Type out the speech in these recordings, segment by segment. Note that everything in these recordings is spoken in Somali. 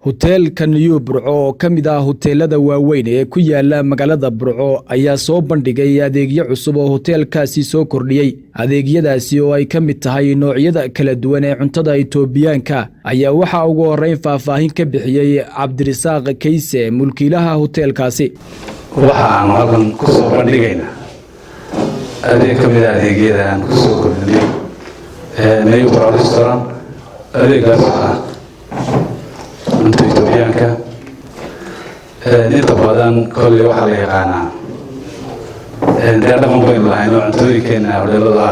hoteelka New Burco oo kamid ah hoteelada waaweyn ee ku yaala magaalada Burco ayaa soo bandhigay adeegyo cusub oo hoteelkaasi soo kordhiyay. Adeegyadaasi oo ay kamid tahay noocyada kala duwan ee cuntada Itoobiyaanka ayaa waxa ugu horeyn faahfaahin ka bixiyay Cabdirasaaq Kayse, mulkiilaha hoteelkaasi. waxaan halkan ku soo bandhigaynaa adeeg kamid ah adeegyada aan ku soo kordhinay New Burco restaurant. adeegaas ah cunto Itoobiyaanka inta badan kolley waxaa la yaqaanaa dhaqan baynu lahayn oo cuntooyinkeena hodheelada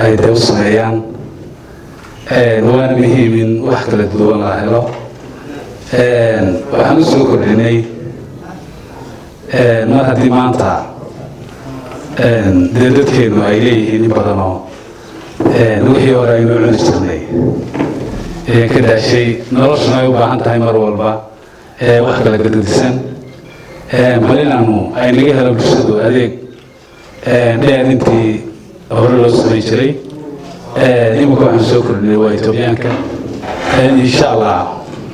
ay dee u sameeyaan waana muhiim in wax kala duwan la helo. waxaan u soo kordhinay mar haddii maanta dee dadkeenu ay leeyihiin in badanoo wixii hore aynu cuni jirnay ka daashay noloshuna ay u baahan tahay mar walba wax kala gadadisan bal inaanu ay naga helo bulshadu adeeg dheer intii hore loo samayn jiray. iminka waxaan soo kordhinay waa Itoobiyaanka. insha allah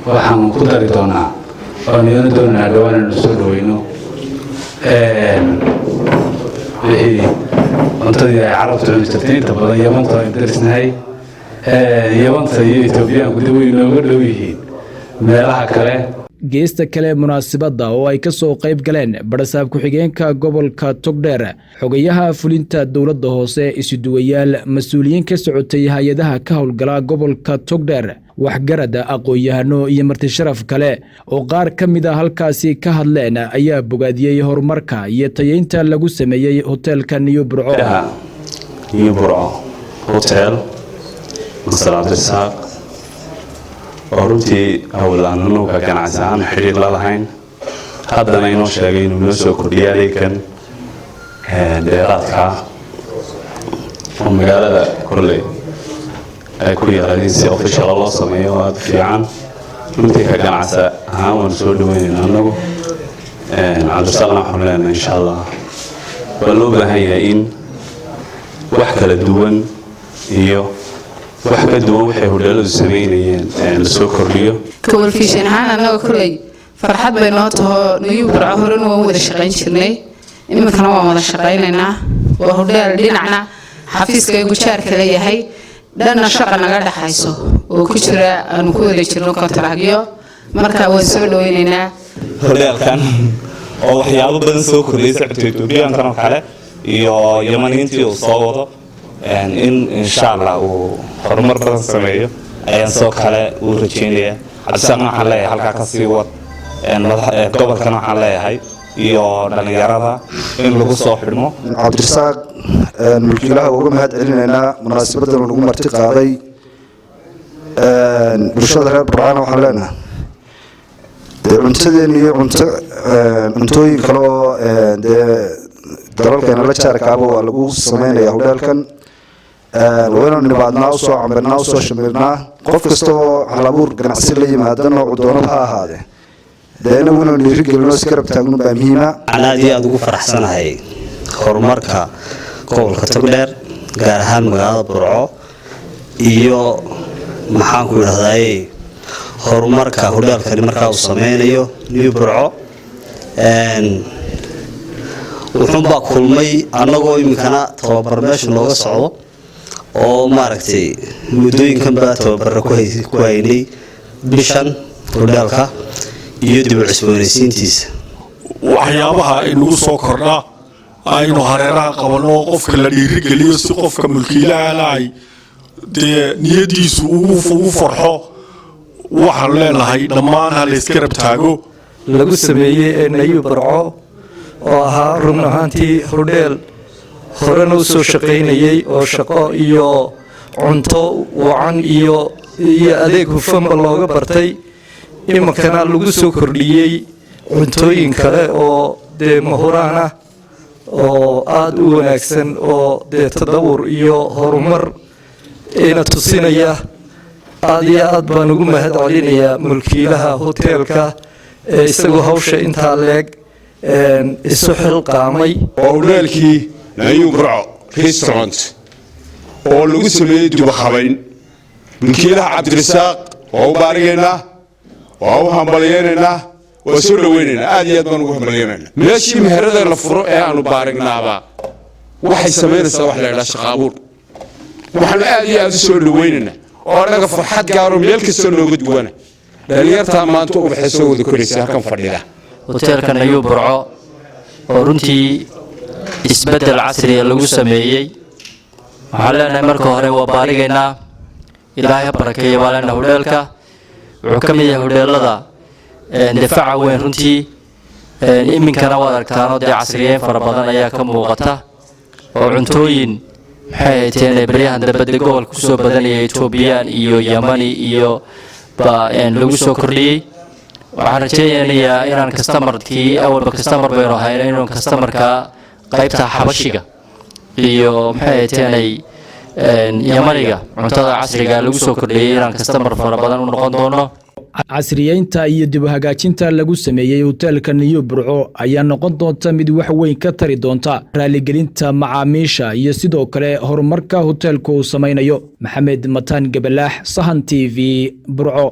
waxaan ku dari doonaa oo niyadna doonaa dhawaan inaan soo dhaweyno wixii cuntadii ay carabtu cuni jirtay inta badan Yamanta aynu darisnahay. Yamanta iyo Itoobiyaanku dib way nooga dhow yihiin meelaha kale. geesta kale munaasabada oo ay ka soo qayb galeen barasaab ku-xigeenka gobolka Togdheer, xogayaha fulinta dowladda hoose, isuduwayaal, mas'uuliyiin ka socotay hay'adaha ka howlgala gobolka Togdheer, waxgarad, aqoon-yahano iyo marti sharaf kale oo qaar ka mid ah halkaasi ka hadleen ayaa bogaadiyay horumarka iyo tayeynta lagu sameeyay hoteelka New Burco. New Burco Hotel Masar Cabdirasaaq oo runtii hawlaannu ka ganacsan xiriir la lahayn, haddana inoo sheegay inuu noo soo kordhiyay adeegkan dheeraadka oo magaalada kolley ay ku yaalaan si official loo sameeyo aad fiican. runtii ka ganacsa ahaan waan soo dhaweynaynaa annagu Cabdirasaaqna waxaan leenahay insha allah waa loo baahan yahay in wax kala duwan iyo wax ka duwan waxay hodheeladu sameynayeen la soo kordhiyo. كورفيشن هانا أنا كلي فرحت بيناته نيو برع هرن ومود الشقين شرني إما كانوا مود الشقين لنا وهودال ديننا حفيز كي يقشار كلي هاي لأن الشقة نقدر حيسو وكشرة نقول اللي شرنو كتراجيو مركب وسولو إننا هودال كان أو حياة بدن سوق كلي سعته بيان كانوا حلا يمانين تيو صوته إن شاء الله وحرمر بدن سميه أيان سوق حلا ورجينيه عشان حلا حلقة كسيوات قبل كانوا حلا هاي dhalinyarada in lagu soo xidhmo. Cabdirasaaq mulkiilaha uga mahad celinayna munaasabada lagu marti qaaday bulshada reer Burco. waxaan leenahay cuntadeen iyo cuntooyin kale oo dalalkeena la jaarkaaba waa lagu sameeyaa hoteelkan. waynu nibaadnaa u soo camirnaa u soo shamirnaa qof kasta oo halabuur ganacsi la yimaada nooc doonaba ha ahaadee deena dhiirigelino si garab taagno baa muhiima. aad iyo aad ugu faraxsanahay horumarka gobolka Togdheer, gaar ahaan magaalada Burco, iyo maxaan ku yiraahdaa horumarka hoteelkani markaa uu sameynayo New Burco. wuxuu baa kulmay annagoo imikana tababar meesha looga socdo oo maaragtay muddooyinkan baa tababar ku haynay bishan hoteelka iyo dib u cusboonaysiintiisa. waxyaabaha inagu soo kordha aynu hareeraha qabano qofka la dhiirigeliyo si qofka mulkiilaha lahay dee niyadiisu ugu farxo. waxaan leenahay dhammaan ha la iska rab taago lagu sameeyay New Burco oo ahaa run ahaantii hodheel horena u soo shaqaynayay oo shaqo iyo cunto wacan iyo adeeg hufanba looga bartay. imankana lagu soo kordhiyay cuntooyin kale oo mahuraan ah oo aad u wanaagsan oo tadawur iyo horumar ina tusinaya. aad iyo aad baan ugu mahad celinayaa mulkiilaha hoteelka isagoo hawsha intaa leeg isu xilqaamay. hoteelkii New Burco restaurant oo lagu sameeyay dib u habayn mulkiilaha Cabdirasaaq oo baarigeena waa u hambalyeynayna waa soo dhaweynayna aad iyo aad baan ugu hambalyeynayna meeshii meherada la furo ee aanu baarignaaba waxay sameynaysaa wax la yidhaha shaqaabuur waxaanu aad iyo aad u soo dhaweynayna oo annaga farxad gaaro meel kastoo nooga duwana dhalinyartaa maanta ubaxay soo wada koraysa halkan fadhida hoteelkan ayuu burco oo runtii isbeddel casriya lagu sameeyey waxaan leenahay marka hore waa baarigaynaa ilaahay ha barakeeya baa leenahay hodheelka wuxuu ka mid yahay hodheelada difaaca weyn runtii iminkana waad aragtaanoo dee casriyeyn fara badan ayaa ka muuqata oo cuntooyin maxay hayteen baryahan dabadda gobolka kusoo badanaya etoobiyaan iyo yamani iyo baa lagu soo kordhiyey waxaan rajaynayaa inaan kastamarkii awalba kastamar baynu hayna inuu kastamarka qaybta xabashiga iyo maxay hayteenay yamaniga cuntada casriga lagu soo kordhiyey inaan kastamar fara badan u noqon doono casriyeynta iyo dib u hagaajinta lagu sameeyey hoteelka New Burco ayaa noqon doonta mid wax weyn ka tari doonta raaligelinta macaamiisha iyo sidoo kale horumarka hoteelku uu samaynayo. Maxamed Mataan Gabalaax, Sahan TV, Burco.